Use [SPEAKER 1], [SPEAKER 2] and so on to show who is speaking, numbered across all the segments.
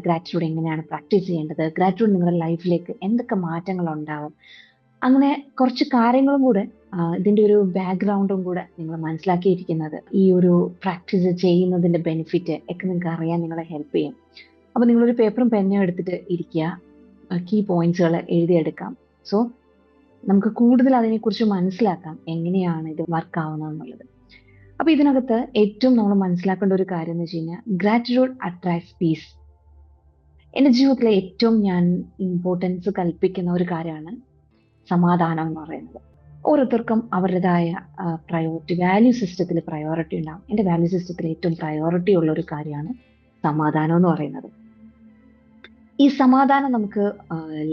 [SPEAKER 1] Gratitude എങ്ങനെയാണ് practice ചെയ്യേണ്ടത്, gratitude നിങ്ങളുടെ ലൈഫിലേക്ക് എന്തൊക്കെ മാറ്റങ്ങൾ ഉണ്ടാവും, അങ്ങനെ കുറച്ച് കാര്യങ്ങളും കൂടെ ഇതിന്റെ ഒരു ബാക്ക്ഗ്രൗണ്ടും കൂടെ നിങ്ങൾ മനസ്സിലാക്കിയിരിക്കുന്നത് ഈ ഒരു പ്രാക്ടീസ് ചെയ്യുന്നതിന്റെ ബെനിഫിറ്റ് ഒക്കെ നിങ്ങൾക്ക് അറിയാൻ നിങ്ങളെ ഹെൽപ്പ് ചെയ്യും. അപ്പൊ നിങ്ങളൊരു പേപ്പറും പെന്നും എടുത്തിട്ട് ഇരിക്കുക, കീ പോയിന്റ്സുകൾ എഴുതിയെടുക്കാം. സോ നമുക്ക് കൂടുതൽ അതിനെക്കുറിച്ച് മനസ്സിലാക്കാം എങ്ങനെയാണ് ഇത് വർക്ക് ആവുന്നത് എന്നുള്ളത്. അപ്പൊ ഇതിനകത്ത് ഏറ്റവും നമ്മൾ മനസ്സിലാക്കേണ്ട ഒരു കാര്യം എന്ന് വെച്ച് കഴിഞ്ഞാൽ ഗ്രാറ്റിറ്റ്യൂഡ് അട്രാക്ട്സ് പീസ്. എന്റെ ജീവിതത്തിലെ ഏറ്റവും ഞാൻ ഇമ്പോർട്ടൻസ് കൽപ്പിക്കുന്ന ഒരു കാര്യമാണ് സമാധാനം എന്ന് പറയുന്നത്. ഓരോരുത്തർക്കും അവരുടേതായ പ്രയോറിറ്റി, വാല്യൂ സിസ്റ്റത്തിൽ പ്രയോറിറ്റി ഉണ്ടാവും. എന്റെ വാല്യൂ സിസ്റ്റത്തിൽ ഏറ്റവും പ്രയോറിറ്റി ഉള്ള ഒരു കാര്യമാണ് സമാധാനം എന്ന് പറയുന്നത്. ഈ സമാധാനം നമുക്ക്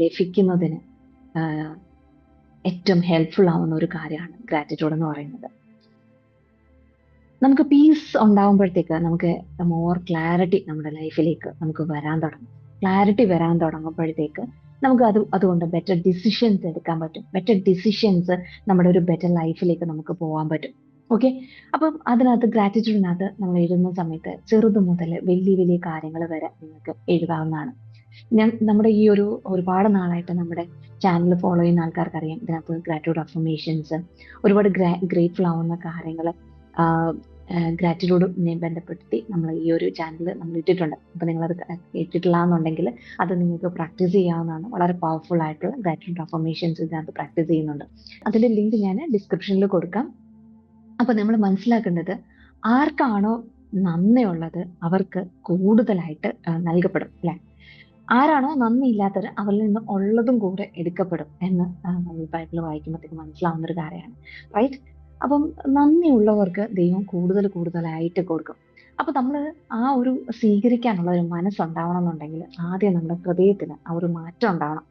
[SPEAKER 1] ലഭിക്കുന്നതിന് ഏറ്റവും ഹെൽപ്ഫുൾ ആവുന്ന ഒരു കാര്യമാണ് ഗ്രാറ്റിറ്റ്യൂഡ് എന്ന് പറയുന്നത്. നമുക്ക് പീസ് ഉണ്ടാകുമ്പോഴത്തേക്ക് നമുക്ക് മോർ ക്ലാരിറ്റി നമ്മുടെ ലൈഫിലേക്ക് നമുക്ക് വരാൻ തുടങ്ങും. ക്ലാരിറ്റി വരാൻ തുടങ്ങുമ്പോഴത്തേക്ക് നമുക്ക് അതുകൊണ്ട് ബെറ്റർ ഡിസിഷൻസ് എടുക്കാൻ പറ്റും. ബെറ്റർ ഡിസിഷൻസ് നമ്മുടെ ഒരു ബെറ്റർ ലൈഫിലേക്ക് നമുക്ക് പോകാൻ പറ്റും. ഓക്കെ, അപ്പം അതിനകത്ത് ഗ്രാറ്റിറ്റ്യൂഡിനകത്ത് നമ്മൾ എഴുതുന്ന സമയത്ത് ചെറുത് മുതൽ വലിയ വലിയ കാര്യങ്ങൾ വരെ നിങ്ങൾക്ക് എഴുതാവുന്നതാണ്. നമ്മുടെ ഈ ഒരുപാട് നാളായിട്ട് നമ്മുടെ ചാനൽ ഫോളോ ചെയ്യുന്ന ആൾക്കാർക്ക് അറിയാം, ഇതിനകത്ത് ഗ്രാറ്റിറ്റ്യൂഡ് അഫർമേഷൻസ്, ഒരുപാട് ഗ്രേറ്റ്ഫുൾ ആവുന്ന കാര്യങ്ങൾ ഗ്രാറ്റിറ്റ്യൂഡിനെ ബന്ധപ്പെടുത്തി നമ്മൾ ഈ ഒരു ചാനൽ നമ്മൾ ഇട്ടിട്ടുണ്ട്. അപ്പൊ നിങ്ങളത് കേട്ടിട്ടില്ല എന്നുണ്ടെങ്കിൽ അത് നിങ്ങൾക്ക് പ്രാക്ടീസ് ചെയ്യാവുന്നതാണ്. വളരെ പവർഫുൾ ആയിട്ടുള്ള ഗ്രാറ്റിറ്റ്യൂഡ് അഫർമേഷൻസ് ഇതിനകത്ത് പ്രാക്ടീസ് ചെയ്യുന്നുണ്ട്. അതിന്റെ ലിങ്ക് ഞാൻ ഡിസ്ക്രിപ്ഷനിൽ കൊടുക്കാം. അപ്പൊ നമ്മൾ മനസ്സിലാക്കേണ്ടത്, ആർക്കാണോ നന്ദിയുള്ളത് അവർക്ക് കൂടുതലായിട്ട് നൽകപ്പെടും, അല്ലെ? ആരാണോ നന്ദി ഇല്ലാത്തവർ അവരിൽ നിന്ന് ഉള്ളതും കൂടെ എടുക്കപ്പെടും എന്ന് നമ്മൾ ബൈബിൾ വായിക്കുമ്പോഴത്തേക്ക് മനസ്സിലാവുന്ന ഒരു കാര്യമാണ്, റൈറ്റ്? അപ്പം നന്ദിയുള്ളവർക്ക് ദൈവം കൂടുതലായിട്ട് കൊടുക്കും. അപ്പൊ നമ്മൾ ആ ഒരു സ്വീകരിക്കാനുള്ള ഒരു മനസ്സുണ്ടാവണം എന്നുണ്ടെങ്കിൽ ആദ്യം നമ്മുടെ ഹൃദയത്തിന് ആ ഒരു മാറ്റം ഉണ്ടാവണം.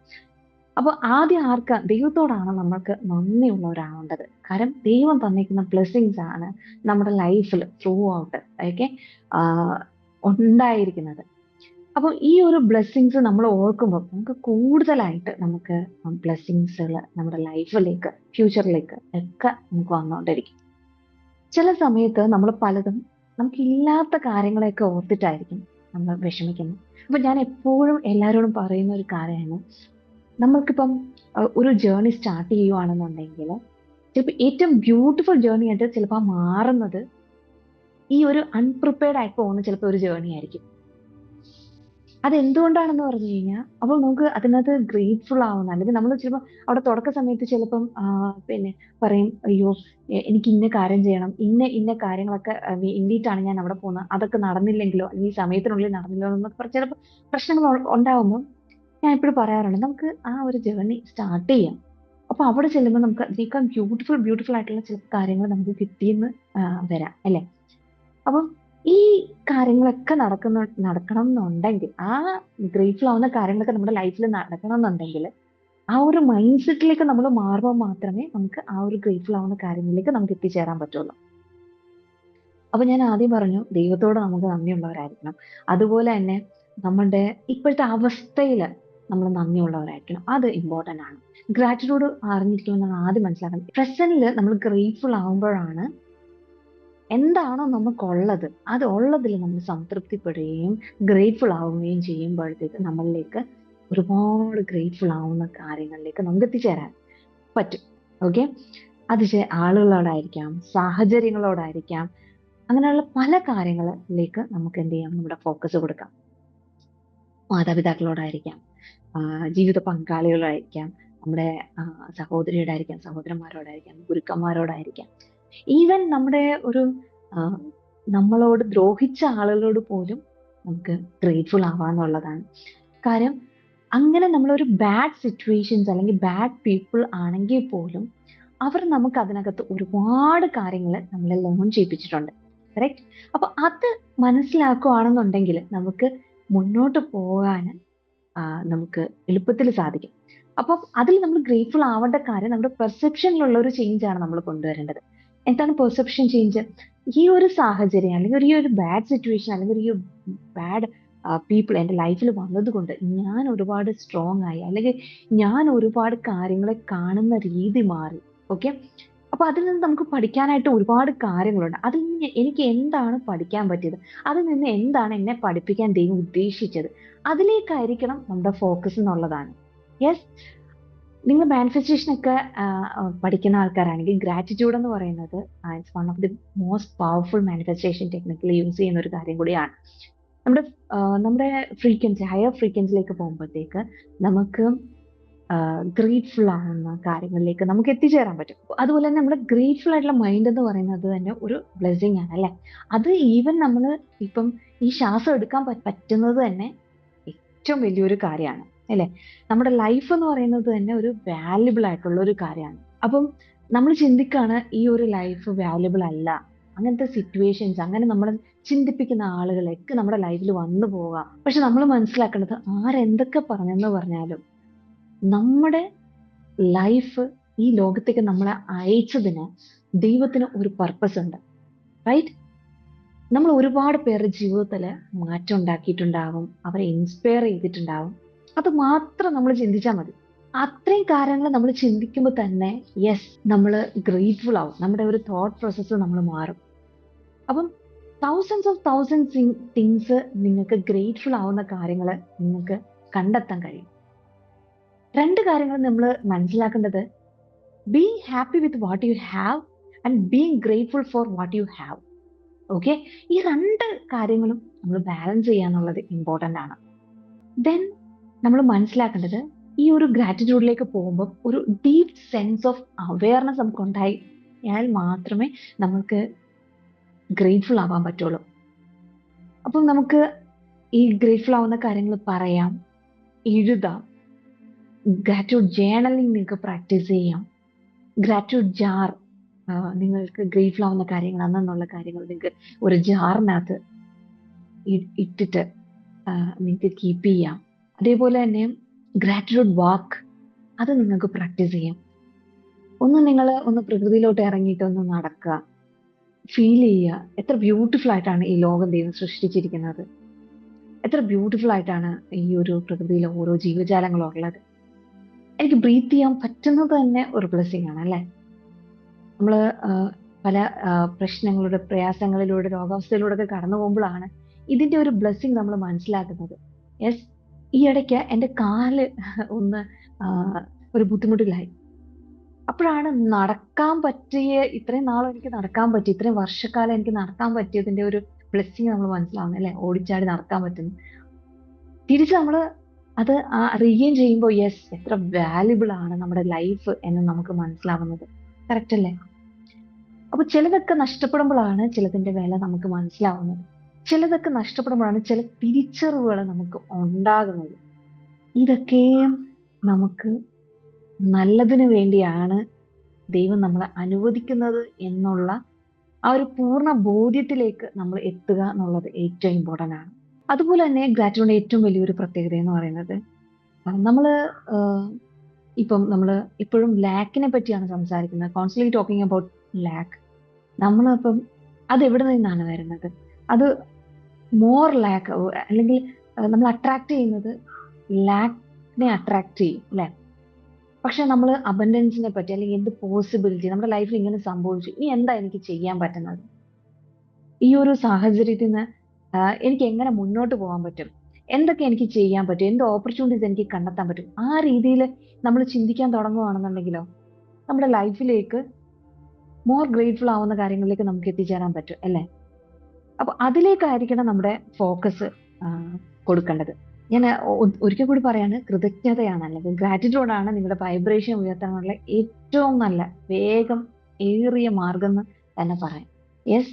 [SPEAKER 1] അപ്പൊ ആദ്യം ദൈവത്തോടാണ് നമ്മൾക്ക് നന്ദിയുള്ളവരാവേണ്ടത്. കാരണം ദൈവം തന്നിരിക്കുന്ന ബ്ലെസ്സിങ്സ് ആണ് നമ്മുടെ ലൈഫിൽ ത്രൂ ഔട്ട് ഉണ്ടായിരിക്കുന്നത്. അപ്പൊ ഈ ഒരു ബ്ലെസ്സിങ്സ് നമ്മൾ ഓർക്കുമ്പോൾ നമുക്ക് കൂടുതലായിട്ട് നമുക്ക് ബ്ലെസ്സിങ്സുകൾ നമ്മുടെ ലൈഫിലേക്ക്, ഫ്യൂച്ചറിലേക്ക് ഒക്കെ നമുക്ക് വന്നുകൊണ്ടിരിക്കും. ചില സമയത്ത് നമ്മൾ പലതും നമുക്ക് ഇല്ലാത്ത കാര്യങ്ങളെയൊക്കെ ഓർത്തിട്ടായിരിക്കും നമ്മൾ വിഷമിക്കുന്നത്. അപ്പൊ ഞാൻ എപ്പോഴും എല്ലാവരോടും പറയുന്ന ഒരു കാര്യമാണ്, നമ്മൾക്കിപ്പം ഒരു ജേർണി സ്റ്റാർട്ട് ചെയ്യുവാണെന്നുണ്ടെങ്കിൽ ചിലപ്പോൾ ഏറ്റവും ബ്യൂട്ടിഫുൾ ജേർണി ആയിട്ട് ചിലപ്പോൾ മാറുന്നത് ഈ ഒരു അൺപ്രിപ്പയർഡ് ആയിട്ട് പോകുന്ന ചിലപ്പോൾ ഒരു ജേർണി ആയിരിക്കും. അതെന്തുകൊണ്ടാണെന്ന് പറഞ്ഞു കഴിഞ്ഞാൽ അപ്പോൾ നമുക്ക് അതിനകത്ത് ഗ്രേറ്റ്ഫുൾ ആവുന്ന, അല്ലെങ്കിൽ നമ്മൾ ചിലപ്പോൾ അവിടെ തുടക്ക സമയത്ത് ചിലപ്പം പിന്നെ പറയും, അയ്യോ എനിക്ക് ഇന്ന കാര്യം ചെയ്യണം, ഇന്ന കാര്യങ്ങളൊക്കെ വേണ്ടിയിട്ടാണ് ഞാൻ അവിടെ പോകുന്നത്, അതൊക്കെ നടന്നില്ലെങ്കിലോ അല്ലെങ്കിൽ ഈ സമയത്തിനുള്ളിൽ നടന്നില്ലോ എന്നൊക്കെ പറഞ്ഞ് ചിലപ്പോൾ പ്രശ്നങ്ങൾ ഉണ്ടാവുമ്പോൾ ഞാൻ എപ്പോഴും പറയാറുണ്ട്, നമുക്ക് ആ ഒരു ജേർണി സ്റ്റാർട്ട് ചെയ്യാം. അപ്പൊ അവിടെ ചെല്ലുമ്പോൾ നമുക്ക് അതിനേക്കാൾ ബ്യൂട്ടിഫുൾ ആയിട്ടുള്ള ചില കാര്യങ്ങൾ നമുക്ക് കിട്ടിയെന്ന് വരാം, അല്ലെ? അപ്പം ഈ കാര്യങ്ങളൊക്കെ നടക്കണം എന്നുണ്ടെങ്കിൽ, ആ ഗ്രേറ്റ്ഫുൾ ആവുന്ന കാര്യങ്ങളൊക്കെ നമ്മുടെ ലൈഫിൽ നടക്കണം എന്നുണ്ടെങ്കിൽ ആ ഒരു മൈൻഡ് സെറ്റിലേക്ക് നമ്മൾ മാറുമ്പോൾ മാത്രമേ നമുക്ക് ആ ഒരു ഗ്രേറ്റ്ഫുൾ ആവുന്ന കാര്യങ്ങളിലേക്ക് നമുക്ക് എത്തിച്ചേരാൻ പറ്റുള്ളൂ. അപ്പൊ ഞാൻ ആദ്യം പറഞ്ഞു, ദൈവത്തോട് നമുക്ക് നന്ദിയുള്ളവരായിരിക്കണം. അതുപോലെ തന്നെ നമ്മുടെ ഇപ്പോഴത്തെ അവസ്ഥയിൽ നമ്മൾ നന്ദിയുള്ളവരായിരിക്കണം. അത് ഇമ്പോർട്ടന്റ് ആണ്. ഗ്രാറ്റിറ്റ്യൂഡ് അറിഞ്ഞിരിക്കുമെന്നാണ് ആദ്യം മനസ്സിലാക്കുന്നത്. പ്രസന്റിൽ നമ്മൾ ഗ്രേറ്റ്ഫുൾ ആവുമ്പോഴാണ് എന്താണോ നമുക്കുള്ളത് അത് ഉള്ളതിൽ നമ്മൾ സംതൃപ്തിപ്പെടുകയും ഗ്രേറ്റ്ഫുൾ ആവുകയും ചെയ്യുമ്പോഴത്തേക്ക് നമ്മളിലേക്ക് ഒരുപാട് ഗ്രേറ്റ്ഫുൾ ആവുന്ന കാര്യങ്ങളിലേക്ക് നമുക്ക് എത്തിച്ചേരാൻ പറ്റും. ഓക്കെ, അത് ആളുകളോടായിരിക്കാം, സാഹചര്യങ്ങളോടായിരിക്കാം, അങ്ങനെയുള്ള പല കാര്യങ്ങളിലേക്ക് നമുക്ക് എന്ത് ചെയ്യാം, നമ്മുടെ ഫോക്കസ് കൊടുക്കാം. മാതാപിതാക്കളോടായിരിക്കാം, ജീവിത പങ്കാളികളോടായിരിക്കാം, നമ്മുടെ സഹോദരിയോടായിരിക്കാം, സഹോദരന്മാരോടായിരിക്കാം, ഗുരുക്കന്മാരോടായിരിക്കാം, ഈവൻ നമ്മുടെ നമ്മളോട് ദ്രോഹിച്ച ആളുകളോട് പോലും നമുക്ക് ഗ്രേറ്റ്ഫുൾ ആവാന്നുള്ളതാണ്. കാര്യം അങ്ങനെ നമ്മളൊരു ബാഡ് സിറ്റുവേഷൻസ് അല്ലെങ്കിൽ ബാഡ് പീപ്പിൾ ആണെങ്കിൽ പോലും അവർ നമുക്ക് അതിനകത്ത് ഒരുപാട് കാര്യങ്ങൾ നമ്മളെ ലേൺ ചെയ്യിപ്പിച്ചിട്ടുണ്ട്, കറക്റ്റ്? അപ്പൊ അത് മനസ്സിലാക്കുകയാണെന്നുണ്ടെങ്കിൽ നമുക്ക് മുന്നോട്ട് പോകാൻ നമുക്ക് എളുപ്പത്തിൽ സാധിക്കും. അപ്പം അതിൽ നമ്മൾ ഗ്രേറ്റ്ഫുൾ ആവേണ്ട കാര്യം നമ്മുടെ പെർസെപ്ഷനിലുള്ള ഒരു ചേഞ്ച് ആണ് നമ്മൾ കൊണ്ടുവരേണ്ടത്. എന്താണ് പെർസെപ്ഷൻ ചേഞ്ച്? ഈ ഒരു സാഹചര്യം അല്ലെങ്കിൽ ഈ ഒരു ബാഡ് സിറ്റുവേഷൻ അല്ലെങ്കിൽ ഈ ബാഡ് പീപ്പിൾ എൻ്റെ ലൈഫിൽ വന്നത് കൊണ്ട് ഞാൻ ഒരുപാട് സ്ട്രോങ് ആയി, അല്ലെങ്കിൽ ഞാൻ ഒരുപാട് കാര്യങ്ങളെ കാണുന്ന രീതി മാറി. ഓക്കെ, അപ്പൊ അതിൽ നിന്ന് നമുക്ക് പഠിക്കാനായിട്ട് ഒരുപാട് കാര്യങ്ങളുണ്ട്. അതിൽ നിന്ന് എനിക്ക് എന്താണ് പഠിക്കാൻ പറ്റിയത്? അതിൽ നിന്ന് എന്താണ് എന്നെ പഠിപ്പിക്കാൻ ദൈവം ഉദ്ദേശിച്ചത്? അതിലേക്കായിരിക്കണം നമ്മുടെ ഫോക്കസ് എന്നുള്ളതാണ്. യെസ്, നിങ്ങൾ മാനിഫെസ്റ്റേഷൻ ഒക്കെ പഠിക്കുന്ന ആൾക്കാരാണെങ്കിൽ ഗ്രാറ്റിറ്റ്യൂഡ് എന്ന് പറയുന്നത് it's one of the most powerful manifestation ടെക്നിക്കിൽ യൂസ് ചെയ്യുന്ന ഒരു കാര്യം കൂടിയാണ്. നമ്മുടെ നമ്മുടെ ഫ്രീക്വൻസി, ഹയർ ഫ്രീക്വൻസിയിലേക്ക് പോകുമ്പോഴത്തേക്ക് നമുക്ക് ഗ്രേറ്റ്ഫുൾ ആവുന്ന കാര്യങ്ങളിലേക്ക് നമുക്ക് എത്തിച്ചേരാൻ പറ്റും. അതുപോലെ തന്നെ നമ്മുടെ ഗ്രേറ്റ്ഫുൾ ആയിട്ടുള്ള മൈൻഡ് എന്ന് പറയുന്നത് തന്നെ ഒരു ബ്ലെസ്സിങ് ആണ് അല്ലെ. അത് ഈവൻ നമ്മൾ ഇപ്പം ഈ ശ്വാസം എടുക്കാൻ പറ്റുന്നത് തന്നെ ഏറ്റവും വലിയൊരു കാര്യമാണ് അല്ലെ. നമ്മുടെ ലൈഫ് എന്ന് പറയുന്നത് തന്നെ ഒരു വാല്യുബിൾ ആയിട്ടുള്ള ഒരു കാര്യമാണ്. അപ്പം നമ്മൾ ചിന്തിക്കാണ് ഈ ഒരു ലൈഫ് വാല്യുബിൾ അല്ല, അങ്ങനത്തെ സിറ്റുവേഷൻസ്, അങ്ങനെ നമ്മൾ ചിന്തിപ്പിക്കുന്ന ആളുകളൊക്കെ നമ്മുടെ ലൈഫിൽ വന്നു പോകാം. പക്ഷെ നമ്മൾ മനസ്സിലാക്കേണ്ടത് ആരെന്തൊക്കെ പറഞ്ഞെന്ന് പറഞ്ഞാലും നമ്മുടെ ലൈഫ് ഈ ലോകത്തേക്ക് നമ്മളെ അയച്ചതിന് ദൈവത്തിന് ഒരു പർപ്പസ് ഉണ്ട്, റൈറ്റ്? നമ്മൾ ഒരുപാട് പേരുടെ ജീവിതത്തിൽ മാറ്റം ഉണ്ടാക്കിയിട്ടുണ്ടാവും, അവരെ ഇൻസ്പയർ ചെയ്തിട്ടുണ്ടാവും. അത് മാത്രം നമ്മൾ ചിന്തിച്ചാൽ മതി. അത്രയും കാര്യങ്ങൾ നമ്മൾ ചിന്തിക്കുമ്പോൾ തന്നെ യെസ്, നമ്മൾ ഗ്രേറ്റ്ഫുൾ ആവും. നമ്മുടെ ഒരു തോട്ട് പ്രോസസ്സ് നമ്മൾ മാറും. അപ്പം തൗസൻഡ്സ് തിങ്സ് നിങ്ങൾക്ക് ഗ്രേറ്റ്ഫുൾ ആവുന്ന കാര്യങ്ങൾ നിങ്ങൾക്ക് കണ്ടെത്താൻ കഴിയും. രണ്ട് കാര്യങ്ങൾ നമ്മൾ മനസ്സിലാക്കേണ്ടത്: being happy with what you have and being grateful four what you have. Okay, ഈ രണ്ട് കാര്യങ്ങളും നമ്മൾ ബാലൻസ് ചെയ്യാന്നുള്ളത് ഇമ്പോർട്ടൻ്റ് ആണ്. ദെൻ നമ്മൾ മനസ്സിലാക്കേണ്ടത്, ഈ ഒരു ഗ്രാറ്റിറ്റ്യൂഡിലേക്ക് പോകുമ്പോൾ ഒരു ഡീപ് സെൻസ് ഓഫ് അവയർനെസ് നമുക്ക് ഉണ്ടായാൽ മാത്രമേ നമുക്ക് ഗ്രേറ്റ്ഫുൾ ആവാൻ പറ്റുള്ളൂ. അപ്പം നമുക്ക് ഈ ഗ്രേറ്റ്ഫുൾ ആവുന്ന കാര്യങ്ങൾ പറയാം, എഴുതാം, ഗ്രാറ്റിറ്റ്യൂഡ് ജേർണലിംഗ് നിങ്ങൾക്ക് പ്രാക്ടീസ് ചെയ്യാം, ഗ്രാറ്റിറ്റ്യൂഡ് ജാർ, നിങ്ങൾക്ക് ഗ്രേറ്റ്ഫുൾ ആവുന്ന കാര്യങ്ങൾ അന്നുള്ള കാര്യങ്ങൾ നിങ്ങൾക്ക് ഒരു ജാറിനകത്ത് ഇട്ടിട്ട് നിങ്ങൾക്ക് കീപ്പ് ചെയ്യാം. അതേപോലെ തന്നെ ഗ്രാറ്റിറ്റ്യൂഡ് വാക്ക്, അത് നിങ്ങൾക്ക് പ്രാക്ടീസ് ചെയ്യാം. നിങ്ങൾ ഒന്ന് പ്രകൃതിയിലോട്ട് ഇറങ്ങിയിട്ട് ഒന്ന് നടക്കുക, ഫീൽ ചെയ്യുക, എത്ര ബ്യൂട്ടിഫുൾ ആയിട്ടാണ് ഈ ലോകം ദൈവം സൃഷ്ടിച്ചിരിക്കുന്നത്, എത്ര ബ്യൂട്ടിഫുൾ ആയിട്ടാണ് ഈ ഒരു പ്രകൃതിയിലെ ഓരോ ജീവജാലങ്ങളും ഉള്ളത്. എനിക്ക് ബ്രീത്ത് ചെയ്യാൻ പറ്റുന്നത് തന്നെ ഒരു ബ്ലെസ്സിങ് ആണ് അല്ലെ. നമ്മൾ പല പ്രശ്നങ്ങളുടെ, പ്രയാസങ്ങളിലൂടെ, രോഗാവസ്ഥയിലൂടെ ഒക്കെ കടന്നു പോകുമ്പോഴാണ് ഇതിന്റെ ഒരു ബ്ലെസ്സിങ് നമ്മൾ മനസ്സിലാക്കുന്നത്. യെസ്, ഈ ഇടയ്ക്ക് എൻ്റെ കാല് ഒന്ന് ഒരു ബുദ്ധിമുട്ടിലായി. അപ്പോഴാണ് നടക്കാൻ പറ്റിയ, ഇത്രയും നാളും എനിക്ക് നടക്കാൻ പറ്റി, ഇത്രയും വർഷക്കാലം എനിക്ക് നടക്കാൻ പറ്റിയതിന്റെ ഒരു ബ്ലെസ്സിങ് നമ്മൾ മനസ്സിലാവുന്നത് അല്ലെ. ഓടിച്ചാടി നടക്കാൻ പറ്റുന്നു. തിരിച്ച് നമ്മൾ അത് റീഗെയിൻ ചെയ്യുമ്പോൾ യെസ്, എത്ര വാല്യുബിൾ ആണ് നമ്മുടെ ലൈഫ് എന്ന് നമുക്ക് മനസ്സിലാവുന്നത്. കറക്റ്റ് അല്ലേ? അപ്പൊ ചിലതൊക്കെ നഷ്ടപ്പെടുമ്പോഴാണ് ചിലതിന്റെ വില നമുക്ക് മനസ്സിലാവുന്നത്. ചിലതൊക്കെ നഷ്ടപ്പെടുമ്പോഴാണ് ചില തിരിച്ചറിവുകൾ നമുക്ക് ഉണ്ടാകുന്നത്. ഇതൊക്കെയും നമുക്ക് നല്ലതിന് വേണ്ടിയാണ് ദൈവം നമ്മളെ അനുവദിക്കുന്നത് എന്നുള്ള ആ ഒരു പൂർണ്ണ ബോധ്യത്തിലേക്ക് നമ്മൾ എത്തുക എന്നുള്ളത് ഏറ്റവും ഇമ്പോർട്ടൻ്റ് ആണ്. അതുപോലെ തന്നെ ഗ്രാറ്റിറ്റ്യൂഡിന്റെ ഏറ്റവും വലിയൊരു പ്രത്യേകത എന്ന് പറയുന്നത്, നമ്മൾ ഇപ്പം നമ്മൾ ഇപ്പോഴും ലാക്കിനെ പറ്റിയാണ് സംസാരിക്കുന്നത്, കോൺസ്റ്റന്റ്ലി ടോക്കിംഗ് അബൌട്ട് ലാക്ക്. നമ്മളിപ്പം അത് എവിടെ നിന്നാണ് വരുന്നത്? അത് മോർ ലാക്ക്, അല്ലെങ്കിൽ നമ്മൾ അട്രാക്ട് ചെയ്യുന്നത് ലാക്കിനെ അട്രാക്ട് ചെയ്യും അല്ലെ. പക്ഷെ നമ്മൾ അബൻഡൻസിനെ പറ്റി, അല്ലെങ്കിൽ എന്ത് പോസിബിലിറ്റി നമ്മുടെ ലൈഫിൽ ഇങ്ങനെ സംഭവിച്ചു, ഇനി എന്താ എനിക്ക് ചെയ്യാൻ പറ്റുന്നത്, ഈ ഒരു സാഹചര്യത്തിൽ നിന്ന് എനിക്ക് എങ്ങനെ മുന്നോട്ട് പോകാൻ പറ്റും, എന്തൊക്കെ എനിക്ക് ചെയ്യാൻ പറ്റും, എന്ത് ഓപ്പർച്യൂണിറ്റീസ് എനിക്ക് കണ്ടെത്താൻ പറ്റും, ആ രീതിയിൽ നമ്മൾ ചിന്തിക്കാൻ തുടങ്ങുകയാണെന്നുണ്ടെങ്കിലോ നമ്മുടെ ലൈഫിലേക്ക് മോർ ഗ്രേറ്റ്ഫുൾ ആവുന്ന കാര്യങ്ങളിലേക്ക് നമുക്ക് എത്തിച്ചേരാൻ പറ്റും അല്ലേ. അപ്പൊ അതിലേക്കായിരിക്കണം നമ്മുടെ ഫോക്കസ് കൊടുക്കേണ്ടത്. ഞാൻ ഒരിക്കൽ കൂടി പറയാണ്, കൃതജ്ഞതയാണ്, അല്ലെങ്കിൽ ഗ്രാറ്റിറ്റ്യൂഡാണ് നിങ്ങളുടെ വൈബ്രേഷൻ ഉയർത്താനുള്ള ഏറ്റവും നല്ല വേഗം ഏറിയ മാർഗം എന്ന് തന്നെ പറയാം. യെസ്,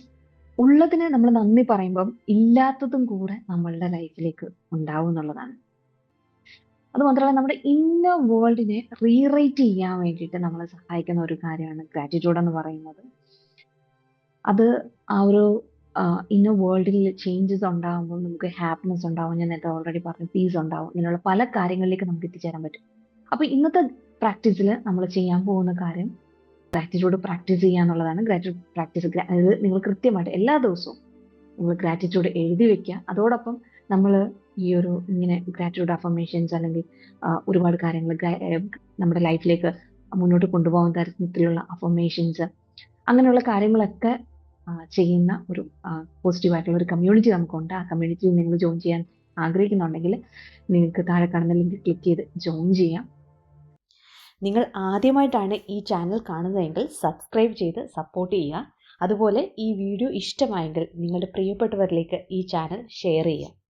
[SPEAKER 1] ഉള്ളതിന് നമ്മൾ നന്ദി പറയുമ്പം ഇല്ലാത്തതും കൂടെ നമ്മളുടെ ലൈഫിലേക്ക് ഉണ്ടാവും എന്നുള്ളതാണ്. അത് മാത്രമല്ല, നമ്മുടെ ഇന്നർ വേൾഡിനെ റീറൈറ്റ് ചെയ്യാൻ വേണ്ടിയിട്ട് നമ്മളെ സഹായിക്കുന്ന ഒരു കാര്യമാണ് ഗ്രാറ്റിറ്റ്യൂഡ് എന്ന് പറയുന്നത്. അത് ആ ഒരു ഇന്നർ വേൾഡിൽ ചേഞ്ചസ് ഉണ്ടാകുമ്പോൾ നമുക്ക് ഹാപ്പിനെസ് ഉണ്ടാവും, ഞാൻ നേരത്തെ ഓൾറെഡി പറഞ്ഞു, പീസ് ഉണ്ടാവും, ഇങ്ങനെയുള്ള പല കാര്യങ്ങളിലേക്ക് നമുക്ക് എത്തിച്ചേരാൻ പറ്റും. അപ്പൊ ഇന്നത്തെ പ്രാക്ടീസിൽ നമ്മൾ ചെയ്യാൻ പോകുന്ന കാര്യം ഗ്രാറ്റിറ്റ്യൂഡ് പ്രാക്ടീസ് ചെയ്യാന്നുള്ളതാണ്. ഗ്രാറ്റിറ്റ്യൂഡ് പ്രാക്ടീസ്, അതായത് നിങ്ങൾ കൃത്യമായിട്ട് എല്ലാ ദിവസവും നിങ്ങൾ ഗ്രാറ്റിറ്റ്യൂഡ് എഴുതി വെക്കുക. അതോടൊപ്പം നമ്മൾ ഈ ഒരു ഇങ്ങനെ ഗ്രാറ്റിറ്റ്യൂഡ് അഫർമേഷൻസ് അല്ലെങ്കിൽ ഒരുപാട് കാര്യങ്ങൾ നമ്മുടെ ലൈഫിലേക്ക് മുന്നോട്ട് കൊണ്ടുപോകാൻ തരത്തിലുള്ള അഫർമേഷൻസ് അങ്ങനെയുള്ള കാര്യങ്ങളൊക്കെ ചെയ്യുന്ന ഒരു പോസിറ്റീവായിട്ടുള്ള ഒരു കമ്മ്യൂണിറ്റി നമുക്കുണ്ട്. ആ കമ്മ്യൂണിറ്റിയിൽ നിങ്ങൾ ജോയിൻ ചെയ്യാൻ ആഗ്രഹിക്കുന്നുണ്ടെങ്കിൽ നിങ്ങൾക്ക് താഴെ കാണുന്ന ലിങ്ക് ക്ലിക്ക് ചെയ്ത് ജോയിൻ ചെയ്യാം.
[SPEAKER 2] നിങ്ങൾ ആദ്യമായിട്ടാണ് ഈ ചാനൽ കാണുന്നതെങ്കിൽ സബ്സ്ക്രൈബ് ചെയ്ത് സപ്പോർട്ട് ചെയ്യുക. അതുപോലെ ഈ വീഡിയോ ഇഷ്ടമായെങ്കിൽ നിങ്ങളുടെ പ്രിയപ്പെട്ടവരിലേക്ക് ഈ ചാനൽ ഷെയർ ചെയ്യുക.